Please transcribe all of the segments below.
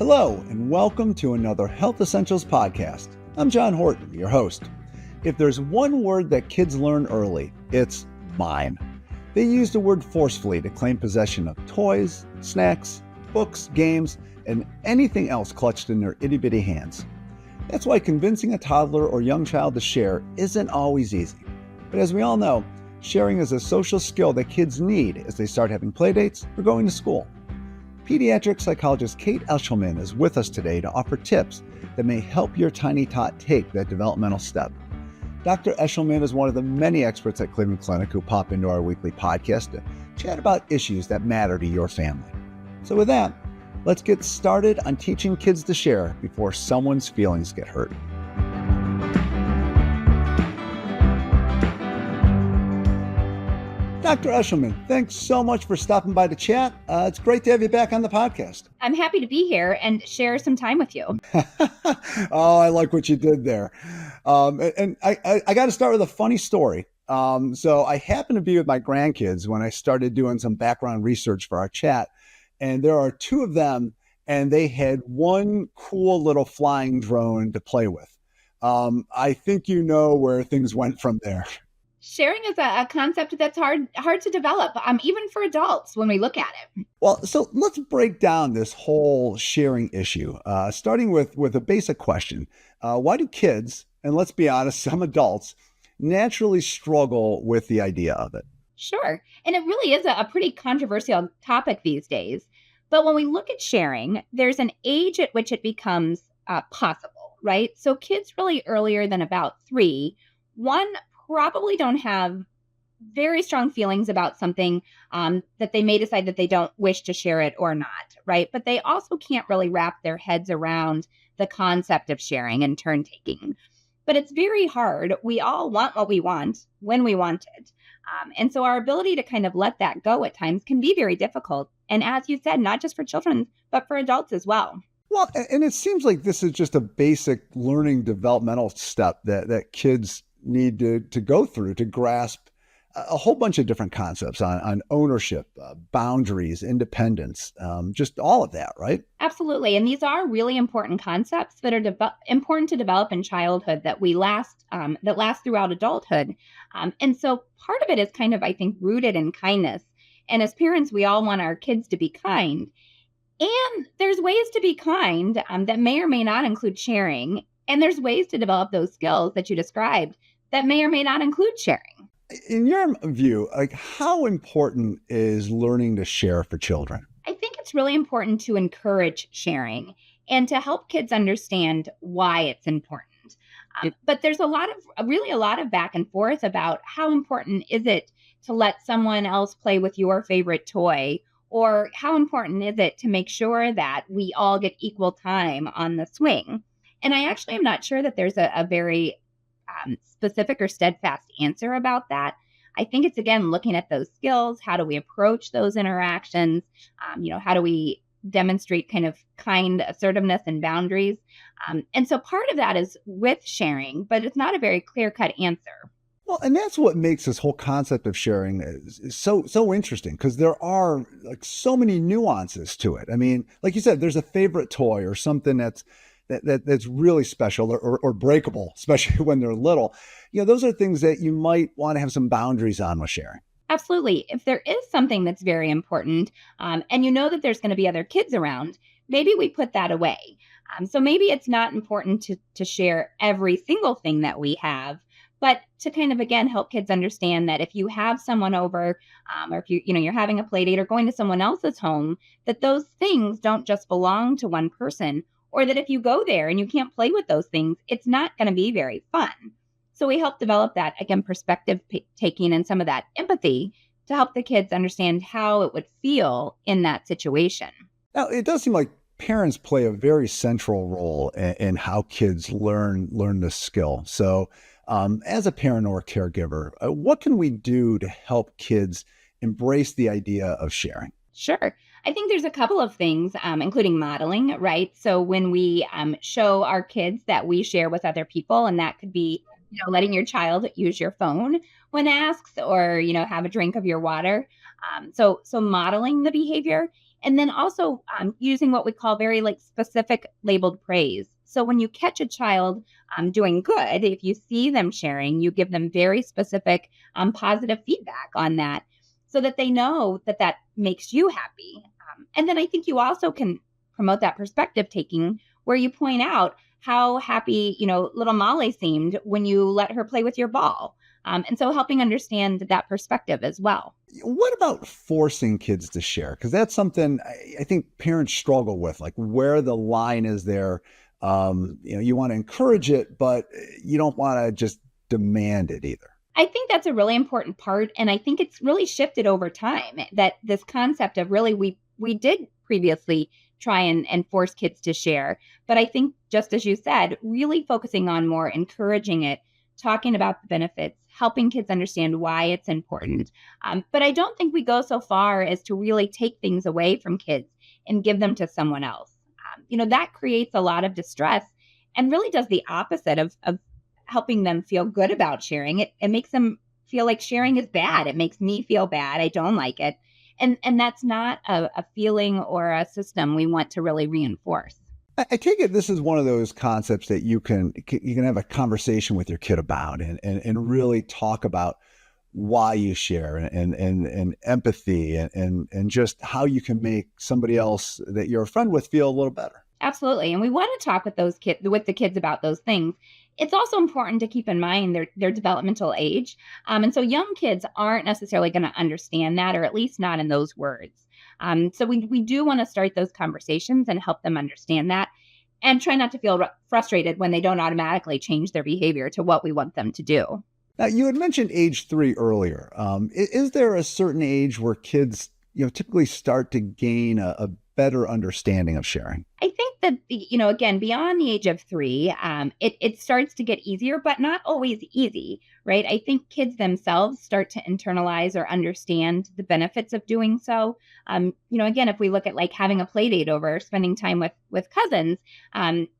Hello, and welcome to another Health Essentials podcast. I'm John Horton, your host. If there's one word that kids learn early, it's mine. They use the word forcefully to claim possession of toys, snacks, books, games, and anything else clutched in their itty-bitty hands. That's why convincing a toddler or young child to share isn't always easy. But as we all know, sharing is a social skill that kids need as they start having playdates or going to school. Pediatric psychologist Kate Eshleman is with us today to offer tips that may help your tiny tot take that developmental step. Dr. Eshleman is one of the many experts at Cleveland Clinic who pop into our weekly podcast to chat about issues that matter to your family. So with that, let's get started on teaching kids to share before someone's feelings get hurt. Dr. Eshleman, thanks so much for stopping by to chat. It's great to have you back on the podcast. I'm happy to be here and share some time with you. Oh, I like what you did there. And I got to start with a funny story. So I happened to be with my grandkids when I started doing some background research for our chat. And there are two of them, and they had one cool little flying drone to play with. I think you know where things went from there. Sharing is a concept that's hard to develop, even for adults when we look at it. Well, so let's break down this whole sharing issue, starting with a basic question. Why do kids, and let's be honest, some adults, naturally struggle with the idea of it? Sure. And it really is a pretty controversial topic these days. But when we look at sharing, there's an age at which it becomes possible, right? So kids really earlier than about 3, probably don't have very strong feelings about something that they may decide that they don't wish to share it or not, right? But they also can't really wrap their heads around the concept of sharing and turn taking. But it's very hard. We all want what we want when we want it. And so our ability to kind of let that go at times can be very difficult. And as you said, not just for children, but for adults as well. Well, and it seems like this is just a basic learning developmental step that kids need to go through to grasp a whole bunch of different concepts on ownership, boundaries, independence, just all of that, right? Absolutely. And these are really important concepts that are important to develop in childhood that last throughout adulthood. And so part of it is kind of, I think, rooted in kindness. And as parents, we all want our kids to be kind. And there's ways to be kind that may or may not include sharing. And there's ways to develop those skills that you described that may or may not include sharing. In your view, how important is learning to share for children? I think it's really important to encourage sharing and to help kids understand why it's important. But there's a lot of back and forth about how important is it to let someone else play with your favorite toy, or how important is it to make sure that we all get equal time on the swing. And I actually am not sure that there's a very specific or steadfast answer about that. I think it's, again, looking at those skills. How do we approach those interactions? How do we demonstrate kind of kind assertiveness and boundaries? And so part of that is with sharing, but it's not a very clear-cut answer. Well, and that's what makes this whole concept of sharing is so interesting, because there are so many nuances to it. I mean, like you said, there's a favorite toy or something that's really special or breakable, especially when they're little. Those are things that you might want to have some boundaries on with sharing. Absolutely. If there is something that's very important, and you know that there's going to be other kids around, maybe we put that away. So maybe it's not important to share every single thing that we have, but to kind of, again, help kids understand that if you have someone over, or if you're having a play date or going to someone else's home, that those things don't just belong to one person. Or that if you go there and you can't play with those things, it's not going to be very fun. So we help develop that, again, perspective taking and some of that empathy to help the kids understand how it would feel in that situation. Now, it does seem like parents play a very central role in how kids learn this skill. So as a parent or caregiver, what can we do to help kids embrace the idea of sharing? Sure. I think there's a couple of things, including modeling, right? So when we show our kids that we share with other people, and that could be, letting your child use your phone when asked, or, have a drink of your water. So modeling the behavior, and then also using what we call very like specific labeled praise. So when you catch a child doing good, if you see them sharing, you give them very specific positive feedback on that so that they know that that makes you happy. And then I think you also can promote that perspective taking where you point out how happy, little Molly seemed when you let her play with your ball. And so helping understand that perspective as well. What about forcing kids to share? Because that's something I think parents struggle with, like where the line is there. You want to encourage it, but you don't want to just demand it either. I think that's a really important part. And I think it's really shifted over time that this concept of really we did previously try and force kids to share. But I think just as you said, really focusing on more encouraging it, talking about the benefits, helping kids understand why it's important. But I don't think we go so far as to really take things away from kids and give them to someone else. That creates a lot of distress and really does the opposite of helping them feel good about sharing. It makes them feel like sharing is bad. It makes me feel bad. I don't like it. And that's not a feeling or a system we want to really reinforce. I take it this is one of those concepts that you can have a conversation with your kid about and really talk about why you share and empathy and just how you can make somebody else that you're a friend with feel a little better. Absolutely. And we want to talk with the kids about those things. It's also important to keep in mind their developmental age. And so young kids aren't necessarily going to understand that, or at least not in those words. So we do want to start those conversations and help them understand that and try not to feel frustrated when they don't automatically change their behavior to what we want them to do. Now, you had mentioned age 3 earlier. Is there a certain age where kids, typically start to gain a better understanding of sharing? I think that, again, beyond the age of 3, it starts to get easier, but not always easy, right? I think kids themselves start to internalize or understand the benefits of doing so. Again, if we look at like having a play date over, spending time with cousins,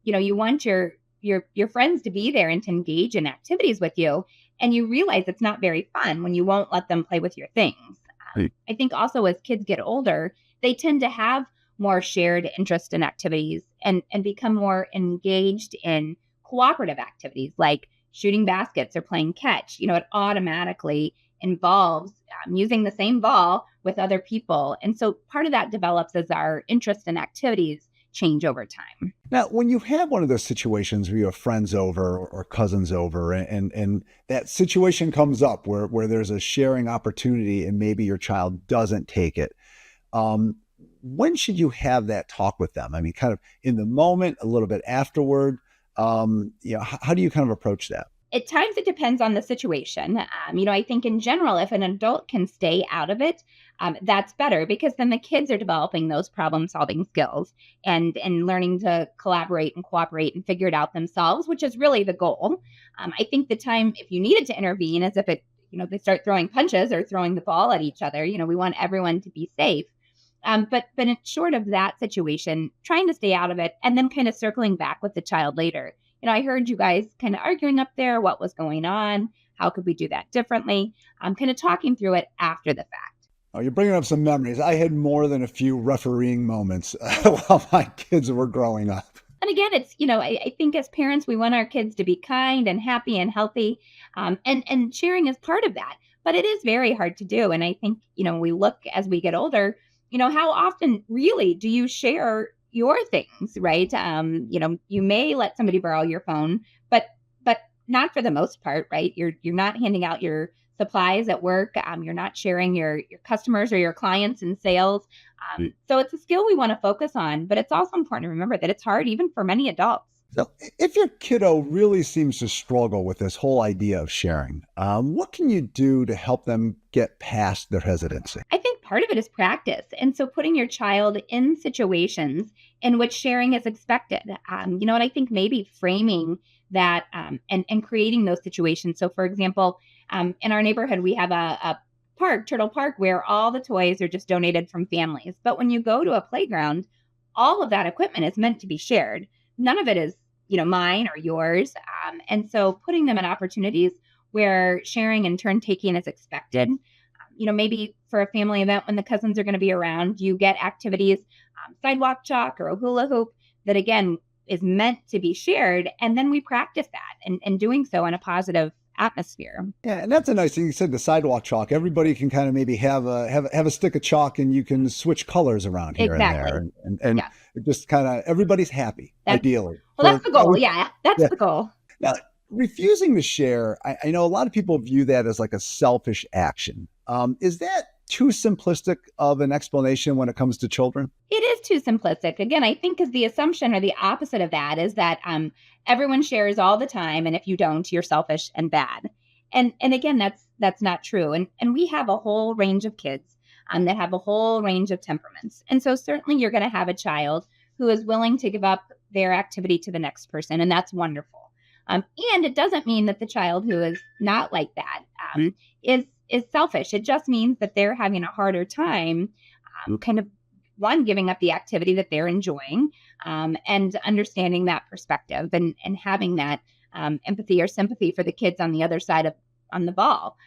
you want your friends to be there and to engage in activities with you. And you realize it's not very fun when you won't let them play with your things. Right. I think also as kids get older, they tend to have more shared interest in activities and become more engaged in cooperative activities like shooting baskets or playing catch. It automatically involves using the same ball with other people. And so part of that develops as our interest in activities change over time. Now, when you have one of those situations where you have friends over or cousins over and that situation comes up where there's a sharing opportunity and maybe your child doesn't take it, when should you have that talk with them? I mean, kind of in the moment, a little bit afterward. How do you kind of approach that? At times it depends on the situation. I think in general, if an adult can stay out of it, that's better because then the kids are developing those problem solving skills and learning to collaborate and cooperate and figure it out themselves, which is really the goal. I think the time if you needed to intervene is if they start throwing punches or throwing the ball at each other. We want everyone to be safe. But in short of that situation, trying to stay out of it and then kind of circling back with the child later. I heard you guys kind of arguing up there. What was going on? How could we do that differently? I'm kind of talking through it after the fact. Oh, you're bringing up some memories. I had more than a few refereeing moments while my kids were growing up. And again, it's, I think as parents, we want our kids to be kind and happy and healthy. And sharing is part of that. But it is very hard to do. And I think, we look as we get older, how often really do you share your things, right? You may let somebody borrow your phone, but not for the most part, right? You're not handing out your supplies at work. You're not sharing your customers or your clients in sales. So it's a skill we want to focus on, but it's also important to remember that it's hard even for many adults. So if your kiddo really seems to struggle with this whole idea of sharing, what can you do to help them get past their hesitancy? I think part of it is practice. And so putting your child in situations in which sharing is expected, and I think maybe framing that and creating those situations. So for example, in our neighborhood, we have a park, Turtle Park, where all the toys are just donated from families. But when you go to a playground, all of that equipment is meant to be shared. None of it is, mine or yours. And so putting them in opportunities where sharing and turn taking is expected. Maybe for a family event when the cousins are going to be around, you get activities, sidewalk chalk or a hula hoop that, again, is meant to be shared. And then we practice that and doing so in a positive atmosphere. Yeah, and that's a nice thing. You said the sidewalk chalk. Everybody can kind of maybe have a stick of chalk, and you can switch colors around here Exactly. and there, and Yeah. it just kind of everybody's happy, ideally. Well, that's the goal. Yeah, that's the goal. Now, refusing to share, I know a lot of people view that as like a selfish action. Is that too simplistic of an explanation when it comes to children? It is too simplistic. Again, I think because the assumption or the opposite of that is that everyone shares all the time, and if you don't, you're selfish and bad. And again, that's not true. And we have a whole range of kids that have a whole range of temperaments. And so certainly you're going to have a child who is willing to give up their activity to the next person, and that's wonderful. And it doesn't mean that the child who is not like that is selfish. It just means that they're having a harder time kind of, one, giving up the activity that they're enjoying and understanding that perspective and having that empathy or sympathy for the kids on the other side on the ball.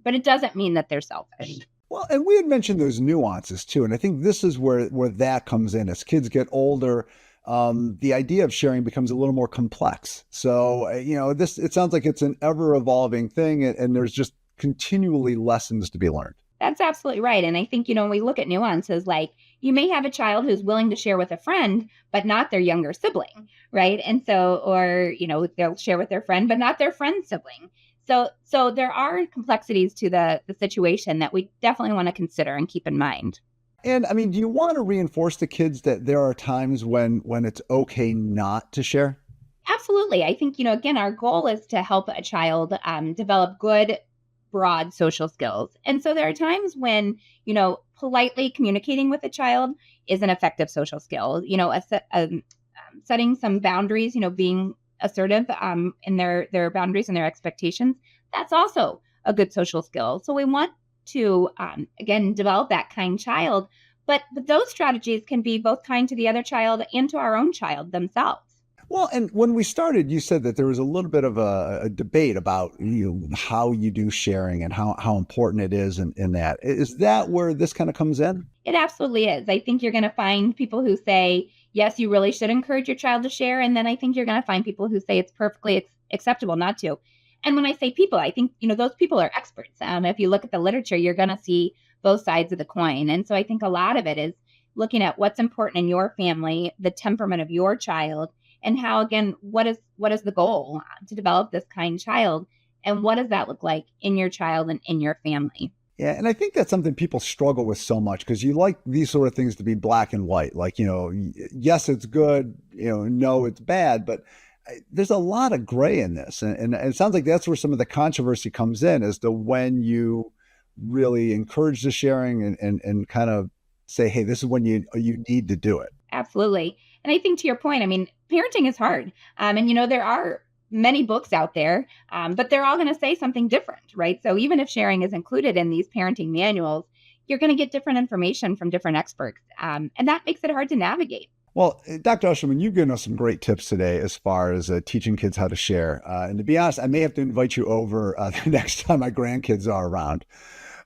But it doesn't mean that they're selfish. Well, and we had mentioned those nuances too. And I think this is where that comes in. As kids get older, the idea of sharing becomes a little more complex. So, it sounds like it's an ever evolving thing, and there's just continually lessons to be learned. That's absolutely right. And I think, when we look at nuances, like you may have a child who's willing to share with a friend, but not their younger sibling, right? And so, or, they'll share with their friend, but not their friend's sibling. So there are complexities to the situation that we definitely want to consider and keep in mind. And I mean, do you want to reinforce to kids that there are times when it's okay not to share? Absolutely. I think, again, our goal is to help a child develop good, broad social skills. And so there are times when, politely communicating with a child is an effective social skill, setting some boundaries, being assertive in their boundaries and their expectations. That's also a good social skill. So we want to, again, develop that kind child. But those strategies can be both kind to the other child and to our own child themselves. Well, and when we started, you said that there was a little bit of a debate about how you do sharing and how important it is in that. Is that where this kind of comes in? It absolutely is. I think you're going to find people who say, yes, you really should encourage your child to share. And then I think you're going to find people who say it's perfectly acceptable not to. And when I say people, I think, those people are experts. If you look at the literature, you're going to see both sides of the coin. And so I think a lot of it is looking at what's important in your family, the temperament of your child, and how, again, what is the goal to develop this kind child? And what does that look like in your child and in your family? Yeah, and I think that's something people struggle with so much because you like these sort of things to be black and white. Like, yes, it's good, no, it's bad. But there's a lot of gray in this. And it sounds like that's where some of the controversy comes in, as to when you really encourage the sharing and kind of say, hey, this is when you need to do it. Absolutely. And I think, to your point, I mean, parenting is hard. And, there are many books out there, but they're all going to say something different, right? So even if sharing is included in these parenting manuals, you're going to get different information from different experts. And that makes it hard to navigate. Well, Dr. Eshleman, you've given us some great tips today as far as teaching kids how to share. And to be honest, I may have to invite you over the next time my grandkids are around.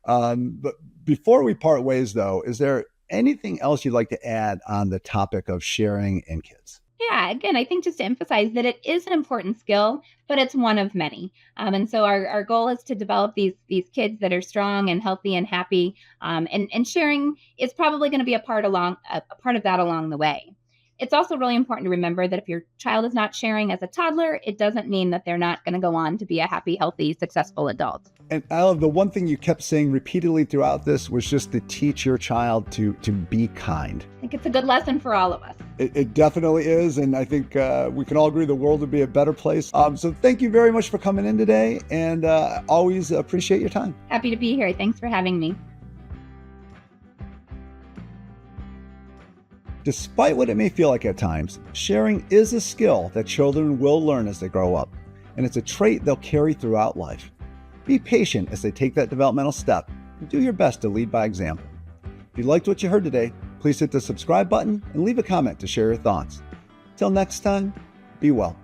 But before we part ways, though, is there anything else you'd like to add on the topic of sharing in kids? Yeah, again, I think just to emphasize that it is an important skill, but it's one of many. And so our goal is to develop these kids that are strong and healthy and happy. And sharing is probably going to be a part of that along the way. It's also really important to remember that if your child is not sharing as a toddler, it doesn't mean that they're not going to go on to be a happy, healthy, successful adult. And I love the one thing you kept saying repeatedly throughout this was just to teach your child to be kind. I think it's a good lesson for all of us. It definitely is. And I think we can all agree the world would be a better place. So thank you very much for coming in today, and always appreciate your time. Happy to be here. Thanks for having me. Despite what it may feel like at times, sharing is a skill that children will learn as they grow up, and it's a trait they'll carry throughout life. Be patient as they take that developmental step, and do your best to lead by example. If you liked what you heard today, please hit the subscribe button and leave a comment to share your thoughts. Till next time, be well.